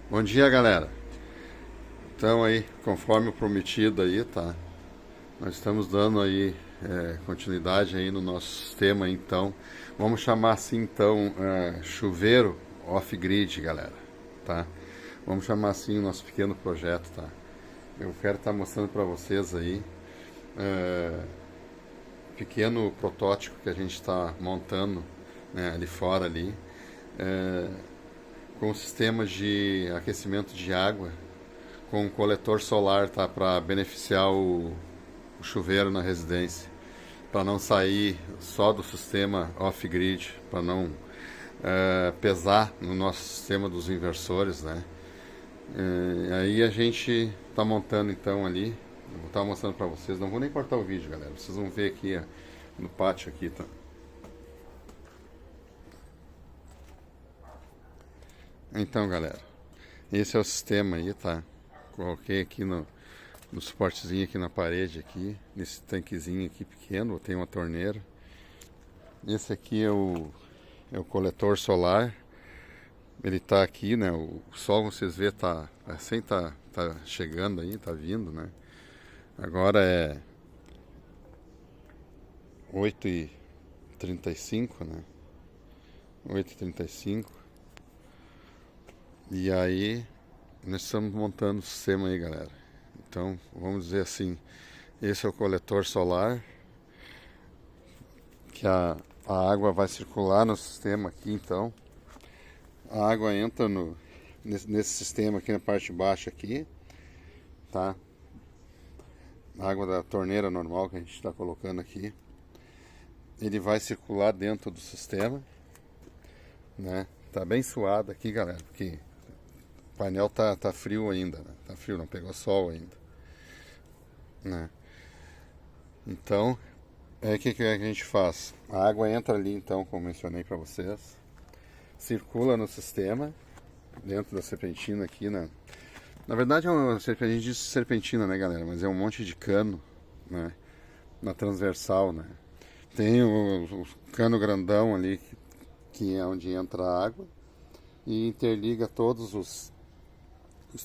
Bom dia, galera. Então aí, conforme o prometido aí, tá? Nós estamos dando aí continuidade aí no nosso sistema, então. Vamos chamar assim, então, chuveiro off-grid, galera, tá? Vamos chamar assim o nosso pequeno projeto, tá? Eu quero estar mostrando para vocês aí pequeno protótipo que a gente está montando, né, ali fora ali, com sistemas de aquecimento de água com um coletor solar, tá, para beneficiar o chuveiro na residência, para não sair só do sistema off-grid, para não pesar no nosso sistema dos inversores, né? Aí a gente está montando então ali, eu vou estar mostrando para vocês, não vou nem cortar o vídeo, galera, vocês vão ver aqui ó, no pátio aqui, tá? Então, galera, esse é o sistema aí, tá? Coloquei aqui no suportezinho aqui na parede aqui, nesse tanquezinho aqui pequeno, tem uma torneira. Esse aqui é o coletor solar. Ele tá aqui, né? O sol, vocês vê, tá assim, tá chegando aí, tá vindo, né? Agora é 8h35, né? 8h35. E aí, nós estamos montando o sistema aí, galera. Então, vamos dizer assim, esse é o coletor solar, que a água vai circular no sistema aqui, então. A água entra nesse sistema aqui na parte de baixo aqui, tá? A água da torneira normal que a gente está colocando aqui. Ele vai circular dentro do sistema, né? Tá bem suado aqui, galera, porque o painel tá frio ainda, né? Tá frio, não pegou sol ainda, né? Então, o que a gente faz? A água entra ali, então, como mencionei para vocês, circula no sistema, dentro da serpentina aqui, né? Na verdade, a gente diz serpentina, né, galera? Mas é um monte de cano, né? Na transversal, né? Tem o cano grandão ali, que é onde entra a água, e interliga todos os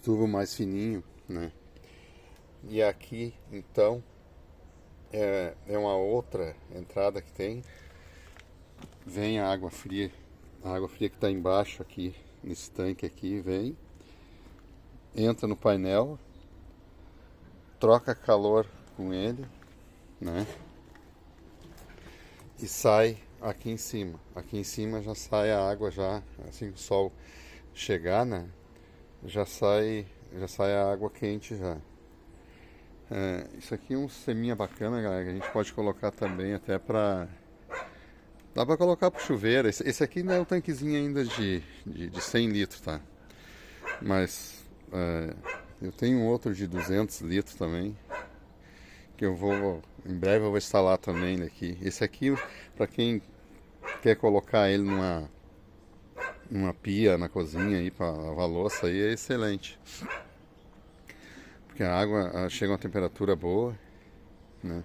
tubos mais fininhos, né? E aqui, então, é uma outra entrada que tem. Vem a água fria que está embaixo aqui, nesse tanque aqui, vem, entra no painel, troca calor com ele, né? E sai aqui em cima. Aqui em cima já sai a água já, assim que o sol chegar, né? Já sai a água quente já. Isso aqui é um sisteminha bacana, galera, que a gente pode colocar também até pra... Dá pra colocar pro chuveiro. Esse aqui não é um tanquezinho ainda de 100 litros, tá? Mas eu tenho um outro de 200 litros também, que em breve eu vou instalar também aqui. Esse aqui, para quem quer colocar ele numa pia na cozinha aí para lavar louça aí é excelente, porque a água chega a uma temperatura boa, né?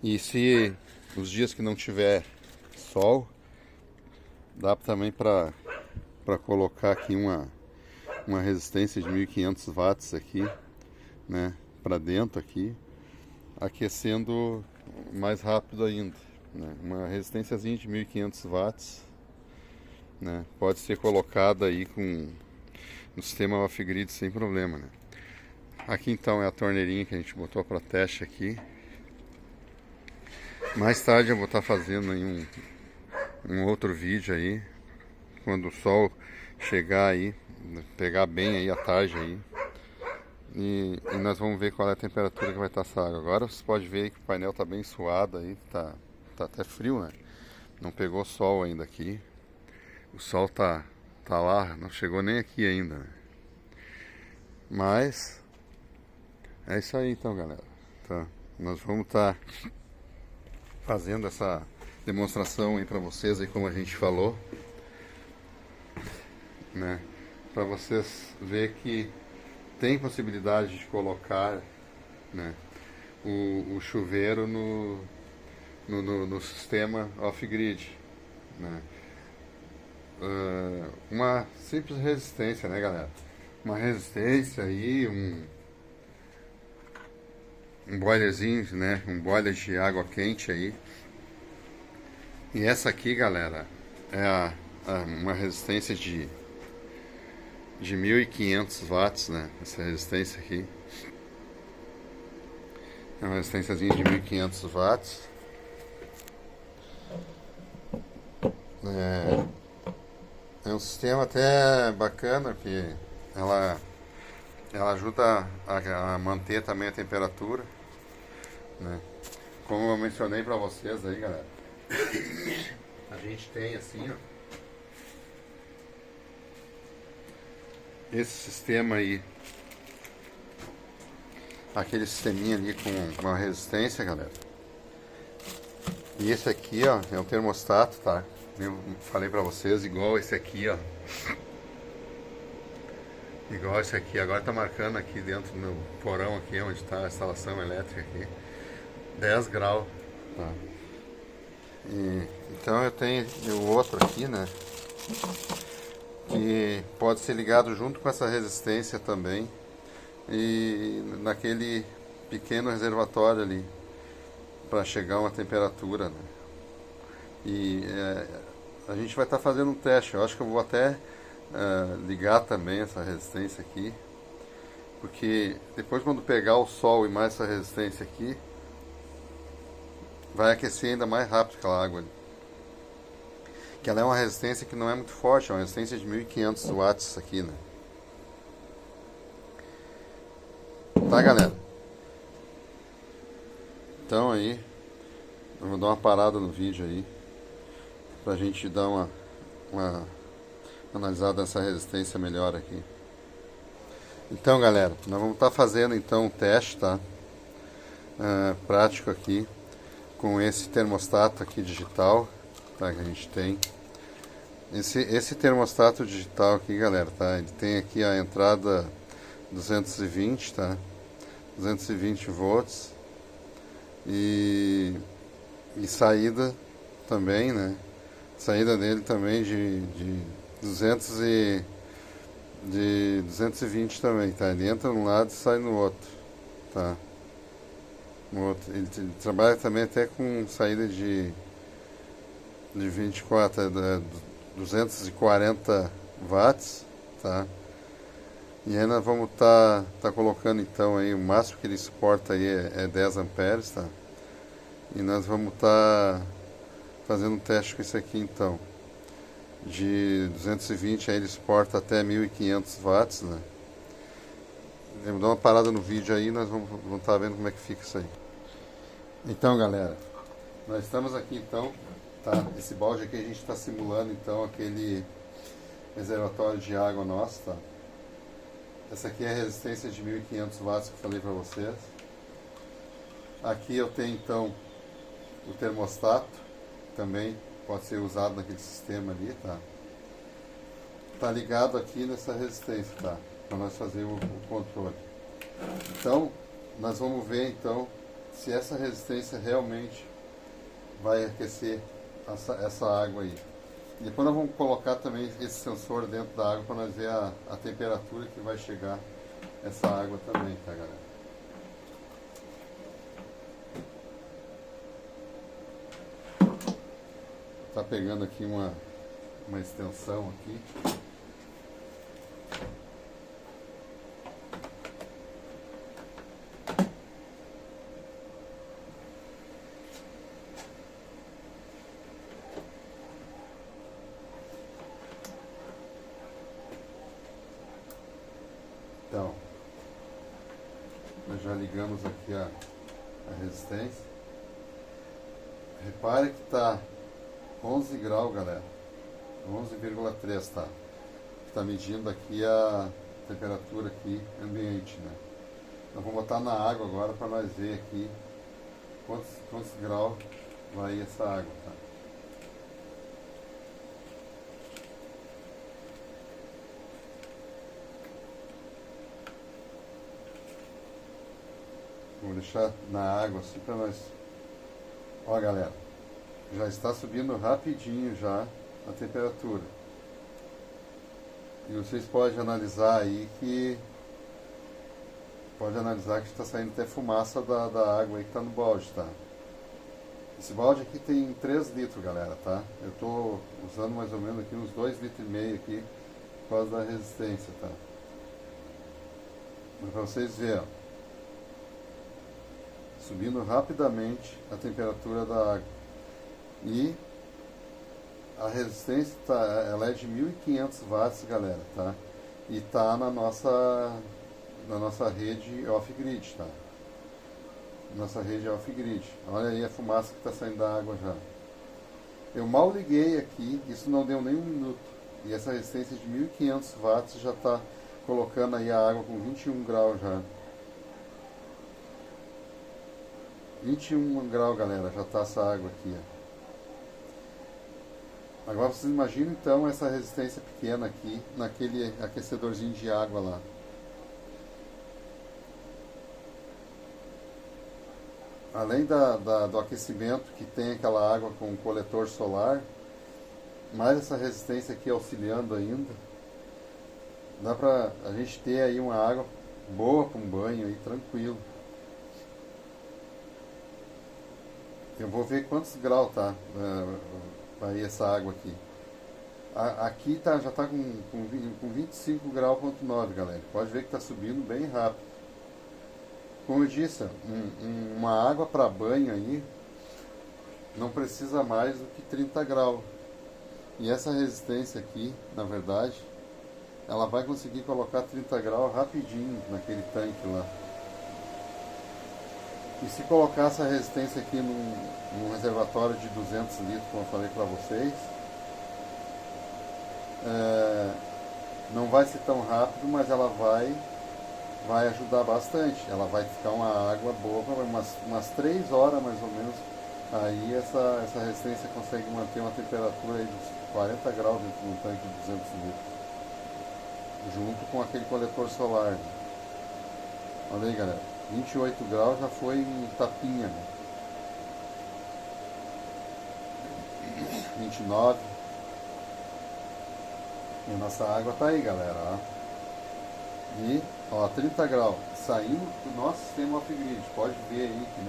E se os dias que não tiver sol, dá também para colocar aqui uma resistência de 1500 watts aqui, né, para dentro aqui, aquecendo mais rápido ainda, né? Uma resistênciazinha de 1500 watts, né? Pode ser colocada aí no sistema off-grid sem problema, né? Aqui então é a torneirinha que a gente botou para teste aqui. Mais tarde eu vou estar fazendo aí um outro vídeo aí, quando o sol chegar aí, pegar bem aí à tarde aí. E nós vamos ver qual é a temperatura que vai estar essa água. Agora você pode ver que o painel está bem suado aí, tá até frio, né? Não pegou sol ainda aqui. O sol tá lá, não chegou nem aqui ainda, né? Mas é isso aí então, galera. Tá. Nós vamos estar fazendo essa demonstração aí para vocês aí como a gente falou, né? Para vocês ver que tem possibilidade de colocar, né, o chuveiro no sistema off-grid, né? Uma simples resistência, né, galera? uma resistência aí, um boilerzinho, né? Um boiler de água quente aí. E essa aqui, galera, é uma resistência de 1500 watts, né? Essa resistência aqui. É uma resistênciazinha de 1500 watts. É um sistema até bacana, que ela ajuda a manter também a temperatura, né? Como eu mencionei pra vocês aí, galera, a gente tem assim, ó, esse sistema aí, aquele sisteminha ali com uma resistência, galera. E esse aqui, ó, é um termostato, tá? Eu falei pra vocês, igual esse aqui, ó. Igual esse aqui, agora tá marcando aqui dentro do meu porão aqui, onde tá a instalação elétrica aqui, 10 graus, tá? Então eu tenho o outro aqui, né? Que pode ser ligado junto com essa resistência também, e naquele pequeno reservatório ali, para chegar a uma temperatura, né? E a gente vai estar fazendo um teste. Eu acho que eu vou até ligar também essa resistência aqui, porque depois, quando pegar o sol e mais essa resistência aqui, vai aquecer ainda mais rápido aquela água ali. Que ela é uma resistência que não é muito forte, é uma resistência de 1500 watts aqui, né? Tá, galera? Então aí, eu vou dar uma parada no vídeo aí, pra gente dar uma analisada nessa resistência melhor aqui. Então, galera, nós vamos estar fazendo então um teste, tá? Prático aqui, com esse termostato aqui digital, tá? Que a gente tem. Esse termostato digital aqui, galera, tá? Ele tem aqui a entrada 220, tá? 220 volts. E saída também, né? Saída dele também de 220 também, tá? Ele entra num lado e sai no outro, tá? No outro. Ele trabalha também até com saída de 24, 240 watts, tá? E aí nós vamos tá colocando então aí, o máximo que ele suporta aí é 10 amperes, tá? E nós vamos estar fazendo um teste com isso aqui então. De 220 aí ele suporta até 1500 watts, né? Eu vou dar uma parada no vídeo aí e nós vamos estar vendo como é que fica isso aí. Então, galera, nós estamos aqui então, tá? Esse balde aqui a gente está simulando então aquele reservatório de água nosso, tá? Essa aqui é a resistência de 1500 watts que eu falei para vocês. Aqui eu tenho então o termostato, também pode ser usado naquele sistema ali, tá? Tá ligado aqui nessa resistência, tá? Para nós fazer o controle. Então, nós vamos ver então se essa resistência realmente vai aquecer essa água aí. E depois nós vamos colocar também esse sensor dentro da água para nós ver a temperatura que vai chegar essa água também, tá, galera? Tá pegando aqui uma extensão aqui. Então, nós já ligamos aqui a resistência. Repare que está 11 graus, galera. 11,3, tá? Está medindo aqui a temperatura aqui ambiente, né? Nós vamos botar na água agora para nós ver aqui quantos graus vai essa água, tá? Vou deixar na água assim para nós. Ó, galera, já está subindo rapidinho já a temperatura. E vocês podem analisar aí que está saindo até fumaça da água aí que está no balde, tá? Esse balde aqui tem 3 litros, galera, tá? Eu tô usando mais ou menos aqui uns 2,5 litros aqui por causa da resistência, tá? Mas pra vocês verem, ó, subindo rapidamente a temperatura da água. E a resistência ela é de 1500 watts, galera, tá? E tá na nossa rede off-grid, tá? Nossa rede off-grid. Olha aí a fumaça que está saindo da água já. Eu mal liguei aqui, isso não deu nem um minuto. E essa resistência de 1500 watts já está colocando aí a água com 21 graus já. 21 graus, galera, já está essa água aqui, ó. Agora vocês imaginam então essa resistência pequena aqui naquele aquecedorzinho de água lá. Além do aquecimento que tem aquela água com coletor solar, mais essa resistência aqui auxiliando ainda, dá pra a gente ter aí uma água boa para um banho aí, tranquilo. Eu vou ver quantos graus tá aí essa água aqui. Aqui já está com 25 graus,9, galera. Pode ver que está subindo bem rápido. Como eu disse, uma água para banho aí não precisa mais do que 30 graus. E essa resistência aqui, na verdade, ela vai conseguir colocar 30 graus rapidinho naquele tanque lá. E se colocar essa resistência aqui num reservatório de 200 litros, como eu falei para vocês, não vai ser tão rápido, mas ela vai ajudar bastante. Ela vai ficar uma água boa, umas 3 horas mais ou menos. Aí essa resistência consegue manter uma temperatura aí de 40 graus dentro de um tanque de 200 litros. Junto com aquele coletor solar. Olha aí, galera. 28 graus já foi em tapinha, né? 29. E a nossa água tá aí, galera, ó. E, ó, 30 graus, saindo do nosso sistema off-grid. Pode ver aí que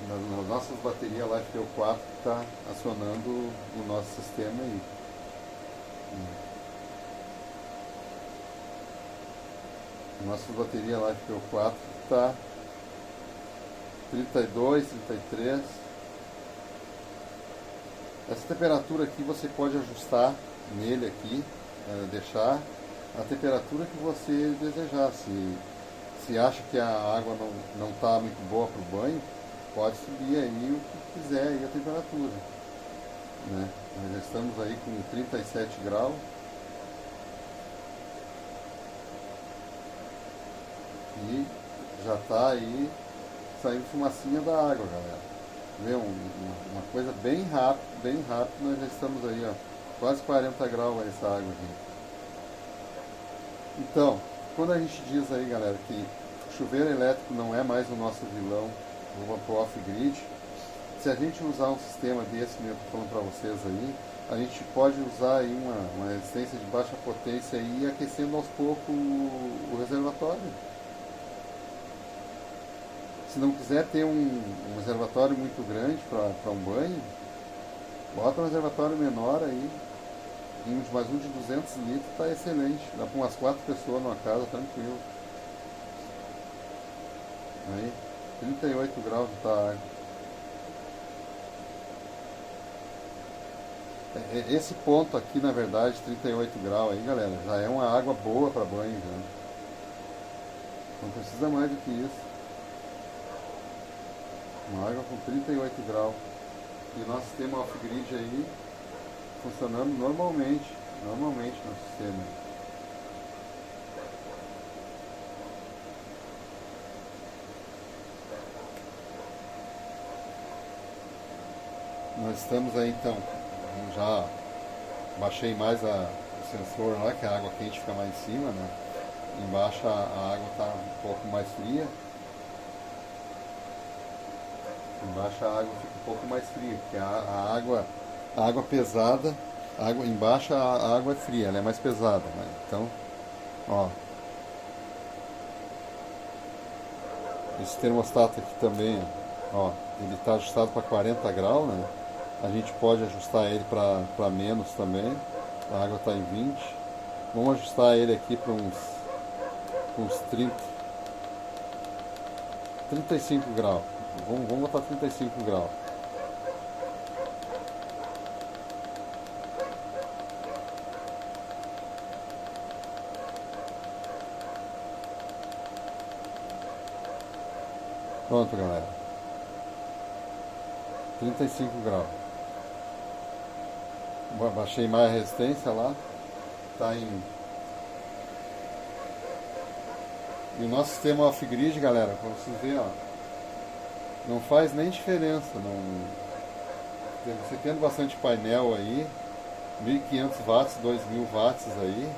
nas nossas baterias lá de PO4 está acionando o nosso sistema aí. Nossa bateria lá de PO4 está 32, 33. Essa temperatura aqui você pode ajustar nele aqui, deixar a temperatura que você desejar. Se acha que a água não está muito boa para o banho, pode subir aí o que quiser aí a temperatura, né? Nós já estamos aí com 37 graus. E já está aí saindo fumacinha da água, galera. Vê, uma coisa bem rápido, nós já estamos aí, ó, quase 40 graus essa água aqui. Então, quando a gente diz aí, galera, que chuveiro elétrico não é mais o nosso vilão do off-grid, se a gente usar um sistema desse que eu estou falando para vocês aí, a gente pode usar aí uma resistência de baixa potência aí, aquecendo aos poucos o reservatório. Se não quiser ter um reservatório muito grande para um banho, bota um reservatório menor aí, mais um de 200 litros, está excelente. Dá para umas 4 pessoas numa casa, tranquilo. Aí, 38 graus de água. Esse ponto aqui, na verdade, 38 graus aí, galera, já é uma água boa para banho, já. Não precisa mais do que isso. Uma água com 38 graus. E o nosso sistema off-grid aí funcionando normalmente no sistema. Nós estamos aí então, já baixei mais o sensor lá, que a água quente fica mais em cima, né? Embaixo a água está um pouco mais fria. Embaixo a água fica um pouco mais fria, porque a água pesada, água embaixo a água é fria, ela é mais pesada, né? Então, ó, esse termostato aqui também, ó, ele está ajustado para 40 graus, né? A gente pode ajustar ele para menos também. A água está em 20. Vamos ajustar ele aqui para uns 35 graus. Vamos botar 35 graus. Pronto, galera. 35 graus. Baixei mais a resistência lá. Tá em... E o nosso sistema off-grid, galera, para vocês verem, ó, não faz nem diferença. Não... Você tendo bastante painel aí, 1500 watts, 2000 watts aí,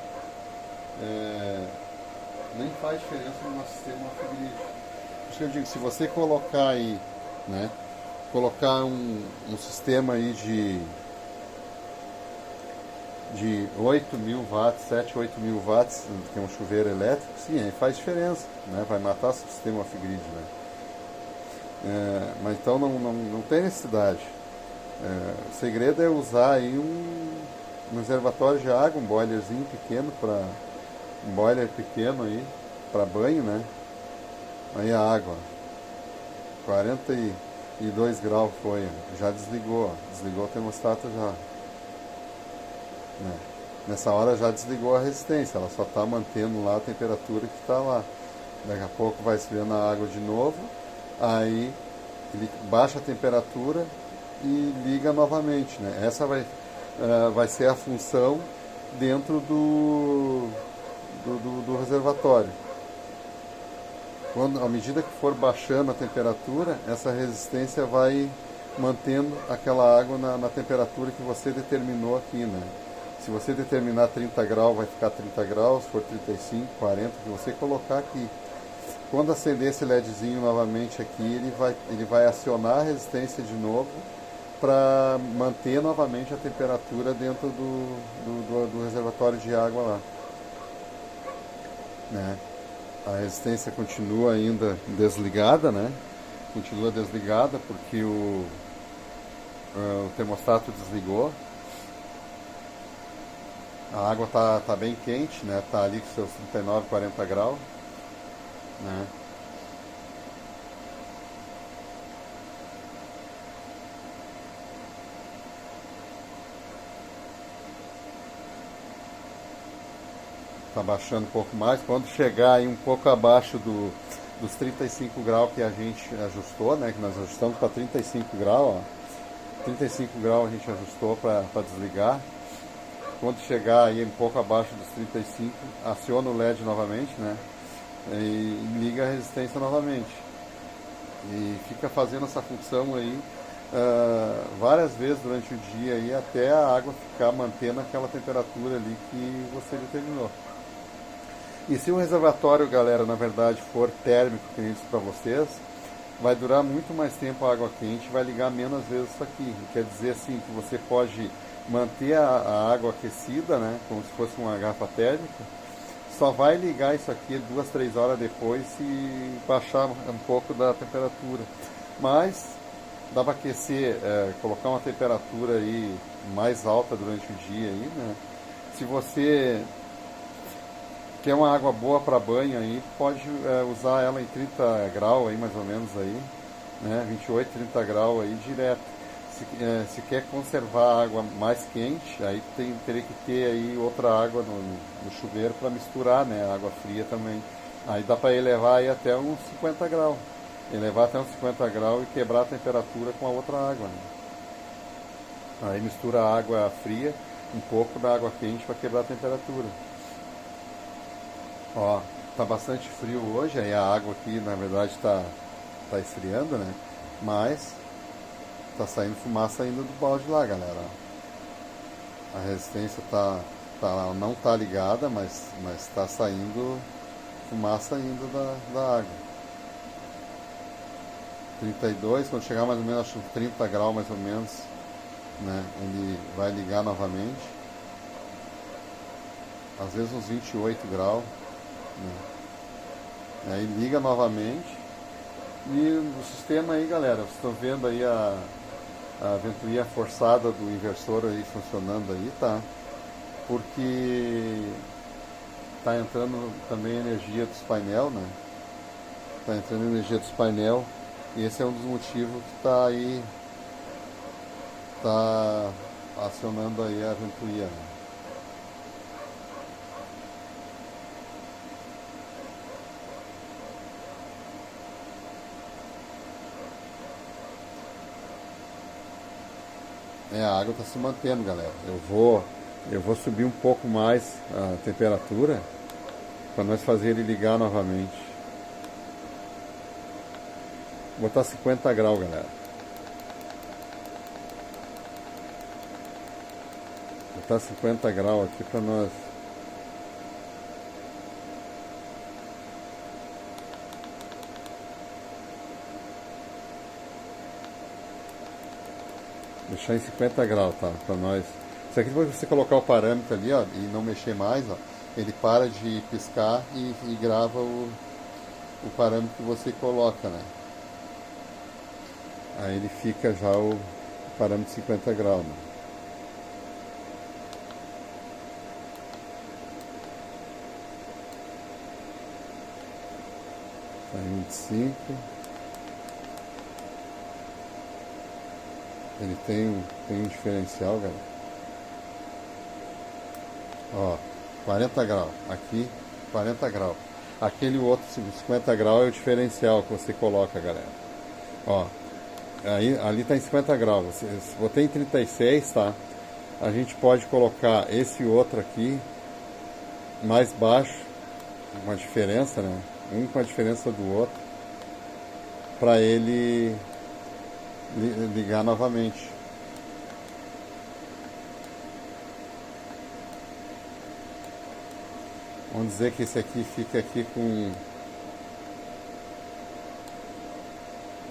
nem faz diferença no nosso sistema off-grid. Por isso que eu digo, se você colocar aí, né, colocar um sistema aí de 8.000 watts, 7, 8.000 watts, que é um chuveiro elétrico, sim, aí faz diferença, né? Vai matar o sistema off-grid, né? Mas então não tem necessidade. O segredo é usar aí um reservatório de água, um boilerzinho pequeno, um boiler pequeno aí, para banho, né? Aí a água, 42 graus foi, já desligou, desligou o termostato já. Né? Nessa hora já desligou a resistência, ela só está mantendo lá a temperatura que está lá. Daqui a pouco vai esfriando a água de novo, aí ele baixa a temperatura e liga novamente. Né? Essa vai ser a função dentro do reservatório. À medida que for baixando a temperatura, essa resistência vai mantendo aquela água na temperatura que você determinou aqui, né? Se você determinar 30 graus, vai ficar 30 graus, se for 35, 40, que você colocar aqui. Quando acender esse LEDzinho novamente aqui, ele vai acionar a resistência de novo para manter novamente a temperatura dentro do reservatório de água lá. Né? A resistência continua ainda desligada, né? Continua desligada porque o termostato desligou. A água tá bem quente, né? Tá ali com seus 39, 40 graus, né? Tá baixando um pouco mais. Quando chegar aí um pouco abaixo dos 35 graus que a gente ajustou, né? Que nós ajustamos para 35 graus, ó. 35 graus a gente ajustou para desligar. Quando chegar aí um pouco abaixo dos 35, aciona o LED novamente, né? E liga a resistência novamente. E fica fazendo essa função aí várias vezes durante o dia aí, até a água ficar mantendo aquela temperatura ali que você determinou. E se o reservatório, galera, na verdade for térmico, que nem isso para vocês, vai durar muito mais tempo a água quente, vai ligar menos vezes isso aqui. Quer dizer assim que você pode manter a água aquecida, né, como se fosse uma garrafa térmica, só vai ligar isso aqui 2, 3 horas depois se baixar um pouco da temperatura. Mas dá para aquecer, colocar uma temperatura aí mais alta durante o dia aí, né? Se você quer uma água boa para banho aí, pode usar ela em 30 graus aí mais ou menos aí, né? 28, 30 graus aí direto. Se quer conservar a água mais quente, aí teria que ter aí outra água no chuveiro para misturar, né? A água fria também. Aí dá para elevar aí até uns 50 graus. Elevar até uns 50 graus e quebrar a temperatura com a outra água. Né? Aí mistura a água fria um pouco da água quente para quebrar a temperatura. Ó, tá bastante frio hoje, aí a água aqui na verdade tá esfriando, né? Mas tá saindo fumaça ainda do balde lá, galera. A resistência não tá ligada, mas tá saindo fumaça ainda da água. 32, quando chegar mais ou menos, acho 30 graus mais ou menos, né? Ele vai ligar novamente. às vezes uns 28 graus, né? Aí liga novamente e o sistema aí, galera, vocês estão vendo aí a ventoinha forçada do inversor aí funcionando aí, tá? Porque tá entrando também energia dos painel, né? Tá entrando energia dos painel e esse é um dos motivos que tá aí, tá acionando aí a ventoinha, né? A água está se mantendo, galera. Eu vou subir um pouco mais a temperatura para nós fazer ele ligar novamente. Vou botar 50 graus, galera. Vou botar 50 graus aqui para nós. Deixar em 50 graus, tá? Para nós. Isso aqui depois você colocar o parâmetro ali, ó, e não mexer mais, ó, ele para de piscar e grava o parâmetro que você coloca, né? Aí ele fica já o parâmetro de 50 graus, né? Tá em 25. Ele tem um diferencial, galera. Ó, 40 graus. Aqui, 40 graus. Aquele outro 50 graus é o diferencial que você coloca, galera. Ó, aí, ali tá em 50 graus. Botei em 36, tá? A gente pode colocar esse outro aqui mais baixo, uma diferença, né? Um com a diferença do outro, para ele ligar novamente. Vamos dizer que esse aqui fica aqui com...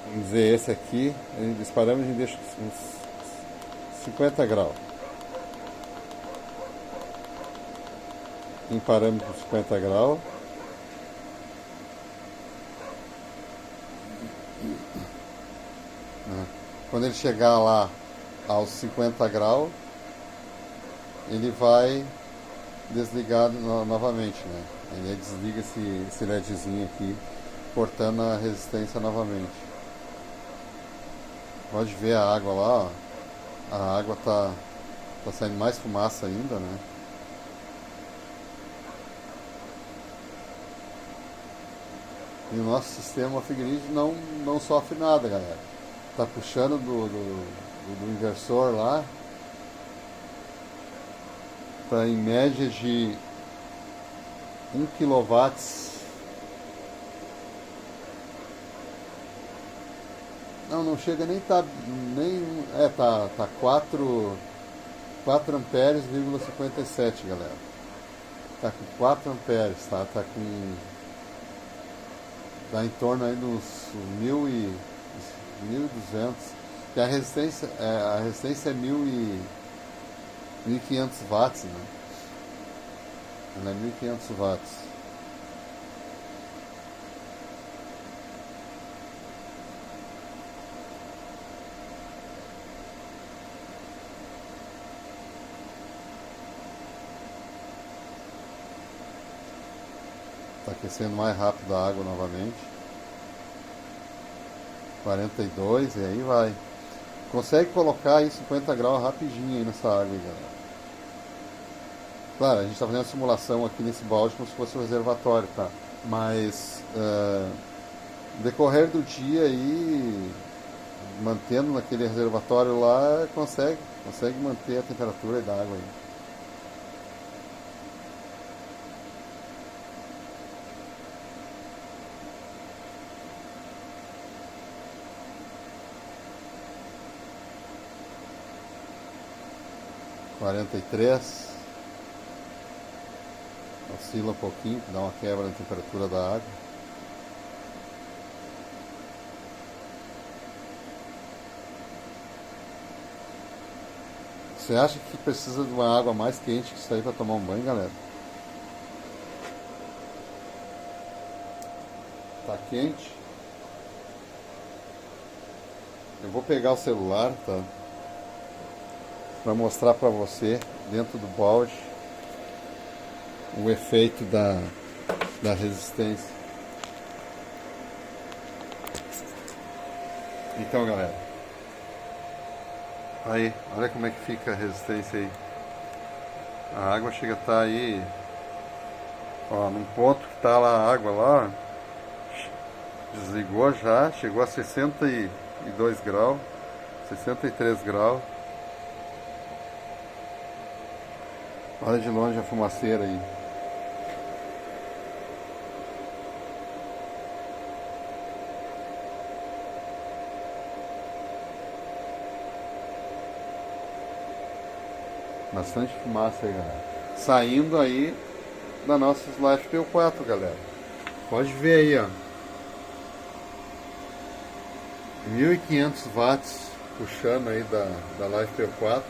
Vamos dizer esse aqui, esse parâmetro a gente deixa uns 50 graus. Em parâmetro de 50 graus. Quando ele chegar lá aos 50 graus, ele vai desligar novamente, né? Ele desliga esse LEDzinho aqui, cortando a resistência novamente. Pode ver a água lá, ó. A água tá saindo mais fumaça ainda, né? E o nosso sistema off-grid não sofre nada, galera. Tá puxando do inversor lá. Tá em média de 1 kW. Não chega nem tá tá 4 amperes,57, galera. Tá com 4 amperes, tá com tá em torno aí dos 1.200. E a resistência é 1.500 watts, né? Ela é 1.500 watts. Está aquecendo mais rápido a água novamente. 42 e aí vai. Consegue colocar aí 50 graus rapidinho aí nessa água aí, galera. Claro, a gente está fazendo a simulação aqui nesse balde como se fosse um reservatório, tá? Mas no decorrer do dia aí, mantendo naquele reservatório lá, consegue manter a temperatura da água aí. Quarenta e três, oscila um pouquinho, dá uma quebra na temperatura da água. Você acha que precisa de uma água mais quente que isso aí para tomar um banho, galera? Tá quente. Eu vou pegar o celular, tá? Para mostrar para você dentro do balde o efeito da resistência. Então, galera, aí, olha como é que fica a resistência aí. A água chega a estar aí, ó, num ponto que tá lá a água lá, desligou já, chegou a 62 graus, 63 graus. Olha de longe a fumaceira aí. Bastante fumaça aí, galera. Saindo aí da nossa LifePO4, galera. Pode ver aí, ó. 1500 watts puxando aí da LifePO4.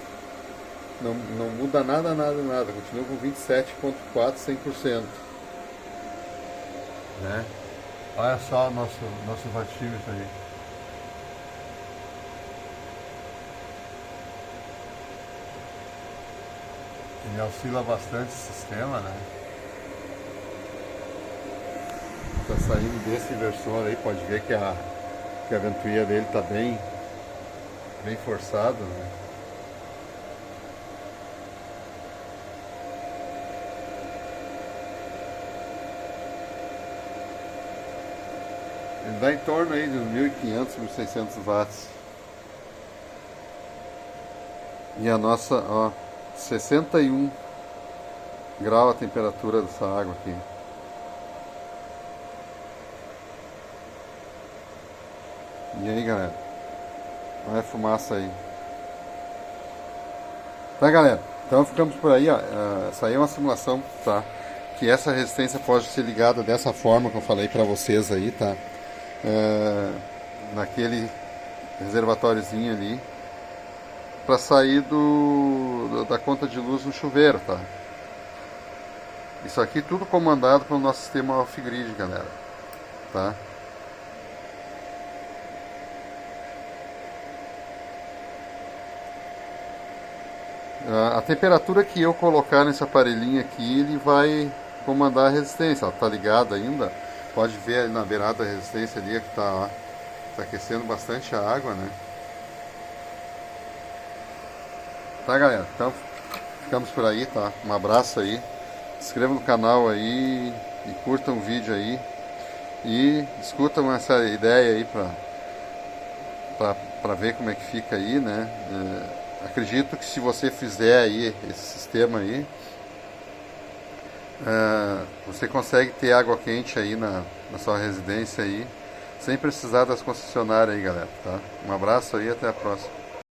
Não muda nada. Continua com 27.4, 100%. Né? Olha só o nosso watímetro aí. Ele oscila bastante o sistema, né? Tá saindo desse inversor aí, pode ver que a ventoinha dele tá bem forçada, né? Ele dá em torno aí de 1500, 1600 watts. E a nossa, ó, 61 graus a temperatura dessa água aqui. E aí, galera? Olha a fumaça aí. Tá, galera? Então ficamos por aí, ó. Essa aí é uma simulação, tá? Que essa resistência pode ser ligada dessa forma que eu falei pra vocês aí, tá? Naquele reservatóriozinho ali, para sair da conta de luz no chuveiro, tá? Isso aqui tudo comandado pelo nosso sistema off-grid, galera, tá? A temperatura que eu colocar nesse aparelhinho aqui, ele vai comandar a resistência. Ela tá ligada ainda. Pode ver ali na beirada da resistência ali que tá aquecendo bastante a água, né? Tá, galera? Então ficamos por aí, tá? Um abraço aí. Se inscreva no canal aí e curtam o vídeo aí. E discutam essa ideia aí pra ver como é que fica aí, né? Acredito que se você fizer aí esse sistema aí, você consegue ter água quente aí na sua residência aí, sem precisar das concessionárias aí, galera, tá? Um abraço aí e até a próxima.